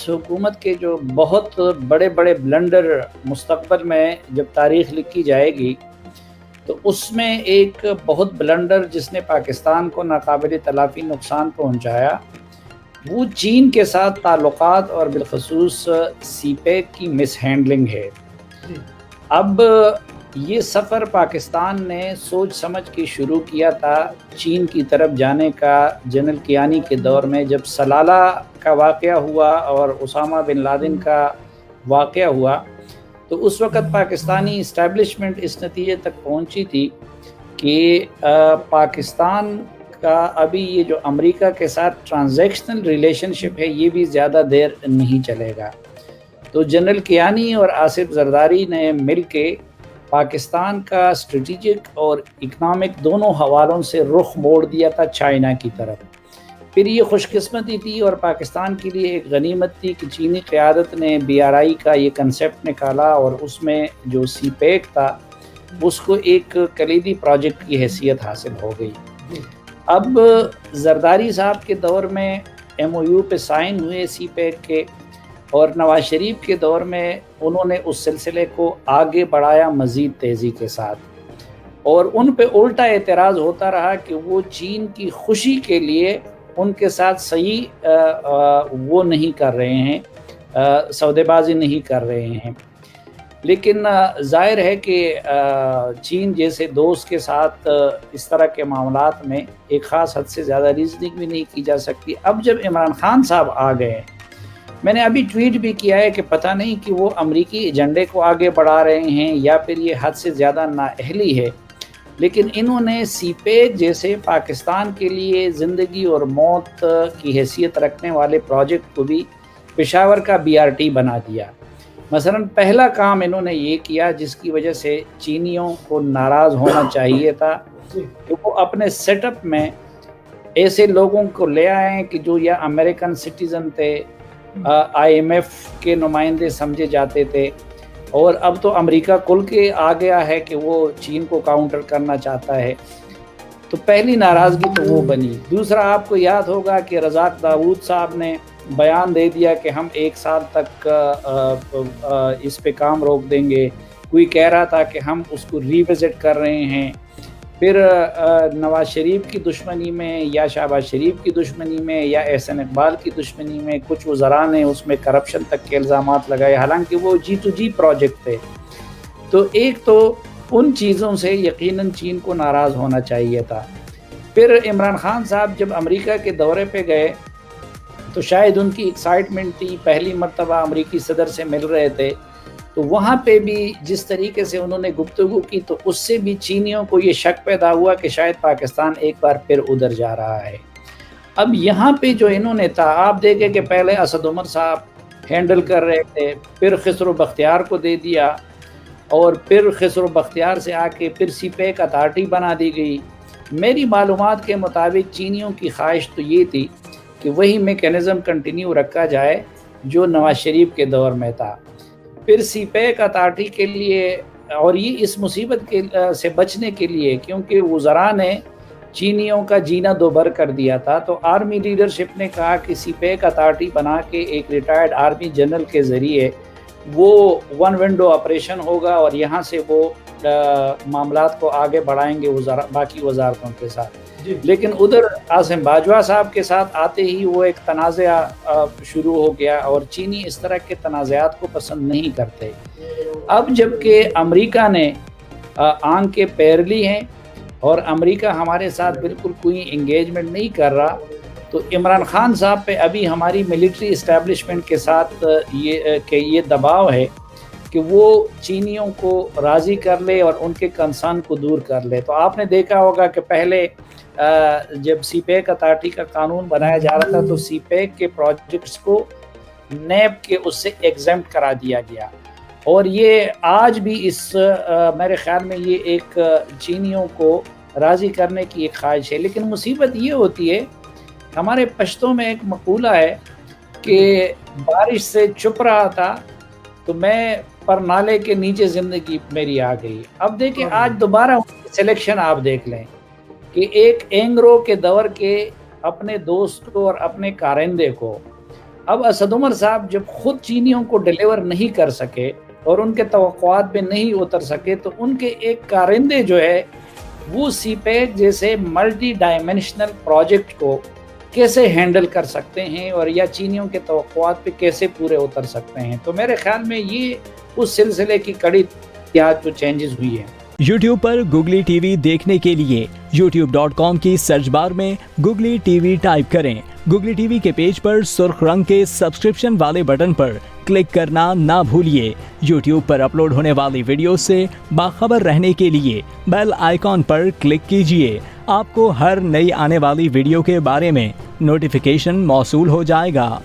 حکومت کے جو بہت بڑے بڑے بلنڈر مستقبل میں جب تاریخ لکھی جائے گی تو اس میں ایک بہت بلنڈر جس نے پاکستان کو ناقابل تلافی نقصان پہنچایا وہ چین کے ساتھ تعلقات اور بالخصوص سی پیک کی مس ہینڈلنگ ہے۔ اب یہ سفر پاکستان نے سوچ سمجھ کے شروع کیا تھا چین کی طرف جانے کا جنرل کیانی کے دور میں، جب سلالہ کا واقعہ ہوا اور اسامہ بن لادن کا واقعہ ہوا تو اس وقت پاکستانی اسٹیبلشمنٹ اس نتیجے تک پہنچی تھی کہ پاکستان کا ابھی یہ جو امریکہ کے ساتھ ٹرانزیکشنل ریلیشن شپ ہے یہ بھی زیادہ دیر نہیں چلے گا۔ تو جنرل کیانی اور آصف زرداری نے مل کے پاکستان کا اسٹریٹجک اور اکنامک دونوں حوالوں سے رخ موڑ دیا تھا چائنا کی طرف۔ پھر یہ خوش قسمتی تھی اور پاکستان کے لیے ایک غنیمت تھی کہ چینی قیادت نے BRI کا یہ کنسیپٹ نکالا اور اس میں جو سی پیک تھا اس کو ایک کلیدی پروجیکٹ کی حیثیت حاصل ہو گئی۔ اب زرداری صاحب کے دور میں MOU پہ سائن ہوئے سی پیک کے، اور نواز شریف کے دور میں انہوں نے اس سلسلے کو آگے بڑھایا مزید تیزی کے ساتھ، اور ان پہ الٹا اعتراض ہوتا رہا کہ وہ چین کی خوشی کے لیے ان کے ساتھ صحیح وہ نہیں کر رہے ہیں، سودے بازی نہیں کر رہے ہیں۔ لیکن ظاہر ہے کہ چین جیسے دوست کے ساتھ اس طرح کے معاملات میں ایک خاص حد سے زیادہ ریزننگ بھی نہیں کی جا سکتی۔ اب جب عمران خان صاحب آ گئے، میں نے ابھی ٹویٹ بھی کیا ہے کہ پتہ نہیں کہ وہ امریکی ایجنڈے کو آگے بڑھا رہے ہیں یا پھر یہ حد سے زیادہ نااہلی ہے، لیکن انہوں نے سی پیک جیسے پاکستان کے لیے زندگی اور موت کی حیثیت رکھنے والے پروجیکٹ کو بھی پشاور کا BRT بنا دیا۔ مثلا پہلا کام انہوں نے یہ کیا جس کی وجہ سے چینیوں کو ناراض ہونا چاہیے تھا کہ وہ اپنے سیٹ اپ میں ایسے لوگوں کو لے آئیں کہ جو یا امریکن سٹیزن تھے، IMF کے نمائندے سمجھے جاتے تھے، اور اب تو امریکہ کھل کے آ گیا ہے کہ وہ چین کو کاؤنٹر کرنا چاہتا ہے۔ تو پہلی ناراضگی تو وہ بنی۔ دوسرا، آپ کو یاد ہوگا کہ رزاق داؤد صاحب نے بیان دے دیا کہ ہم 1 سال تک اس پہ کام روک دیں گے، کوئی کہہ رہا تھا کہ ہم اس کو ریوزٹ کر رہے ہیں۔ پھر نواز شریف کی دشمنی میں یا شہباز شریف کی دشمنی میں یا احسن اقبال کی دشمنی میں کچھ وزراء نے اس میں کرپشن تک کے الزامات لگائے، حالانکہ وہ G2G پروجیکٹ تھے۔ تو ایک تو ان چیزوں سے یقیناً چین کو ناراض ہونا چاہیے تھا۔ پھر عمران خان صاحب جب امریکہ کے دورے پہ گئے تو شاید ان کی ایکسائٹمنٹ تھی، پہلی مرتبہ امریکی صدر سے مل رہے تھے، تو وہاں پہ بھی جس طریقے سے انہوں نے گفتگو کی تو اس سے بھی چینیوں کو یہ شک پیدا ہوا کہ شاید پاکستان ایک بار پھر ادھر جا رہا ہے۔ اب یہاں پہ جو انہوں نے تھا، آپ دیکھیں کہ پہلے اسد عمر صاحب ہینڈل کر رہے تھے، پھر خسرو بختیار کو دے دیا، اور پھر خسرو بختیار سے آ کے پھر سی پیک اتھارٹی بنا دی گئی۔ میری معلومات کے مطابق چینیوں کی خواہش تو یہ تھی کہ وہی میکینزم کنٹینیو رکھا جائے جو نواز شریف کے دور میں تھا۔ پھر سی پیک اتھارٹی کے لیے، اور یہ اس مصیبت کے سے بچنے کے لیے، کیونکہ وزراء نے چینیوں کا جینا دوبھر کر دیا تھا، تو آرمی لیڈرشپ نے کہا کہ سی پیک اتھارٹی بنا کے ایک ریٹائرڈ آرمی جنرل کے ذریعے وہ ون ونڈو آپریشن ہوگا اور یہاں سے وہ معاملات کو آگے بڑھائیں گے باقی وزارتوں کے ساتھ۔ لیکن ادھر عاصم باجوہ صاحب کے ساتھ آتے ہی وہ ایک تنازع شروع ہو گیا، اور چینی اس طرح کے تنازعات کو پسند نہیں کرتے۔ اب جب کہ امریکہ نے آنکھ کے پیر لی ہیں اور امریکہ ہمارے ساتھ بالکل کوئی انگیجمنٹ نہیں کر رہا، تو عمران خان صاحب پہ ابھی ہماری ملٹری اسٹیبلشمنٹ کے ساتھ یہ دباؤ ہے کہ وہ چینیوں کو راضی کر لے اور ان کے کنسرن کو دور کر لے۔ تو آپ نے دیکھا ہوگا کہ پہلے جب سی پیک اتھارٹی کا قانون بنایا جا رہا تھا تو سی پیک کے پروجیکٹس کو نیب کے اس سے ایگزمپٹ کرا دیا گیا، اور یہ آج بھی میرے خیال میں یہ ایک چینیوں کو راضی کرنے کی ایک خواہش ہے۔ لیکن مصیبت یہ ہوتی ہے، ہمارے پشتوں میں ایک مقولہ ہے کہ بارش سے چھپ رہا تھا تو میں پر نالے کے نیچے زندگی میری آ گئی۔ اب دیکھیں آج دوبارہ سلیکشن آپ دیکھ لیں کہ ایک اینگرو کے دور کے اپنے دوست کو اور اپنے کارندے کو اب اسد عمر صاحب جب خود چینیوں کو ڈیلیور نہیں کر سکے اور ان کے توقعات پہ نہیں اتر سکے تو ان کے ایک کارندے جو ہے وہ سی پیک جیسے ملٹی ڈائمینشنل پروجیکٹ کو کیسے ہینڈل کر سکتے ہیں اور یا چینیوں کے توقعات پہ کیسے پورے اتر سکتے ہیں. تو میرے خیال میں یہ اس سلسلے کی کڑی جو چینجز ہوئی ہے. یوٹیوب پر گوگلی ٹی وی دیکھنے کے لیے youtube.com کی سرچ بار میں گوگلی ٹی وی ٹائپ کریں. گوگلی ٹی وی کے پیج پر سرخ رنگ کے سبسکرپشن والے بٹن پر کلک کرنا نہ بھولیے. یوٹیوب پر اپلوڈ ہونے والی ویڈیو سے باخبر رہنے کے لیے بیل آئیکن پر کلک کیجیے. آپ کو ہر نئی آنے والی ویڈیو کے بارے میں نوٹیفیکیشن موصول ہو جائے گا.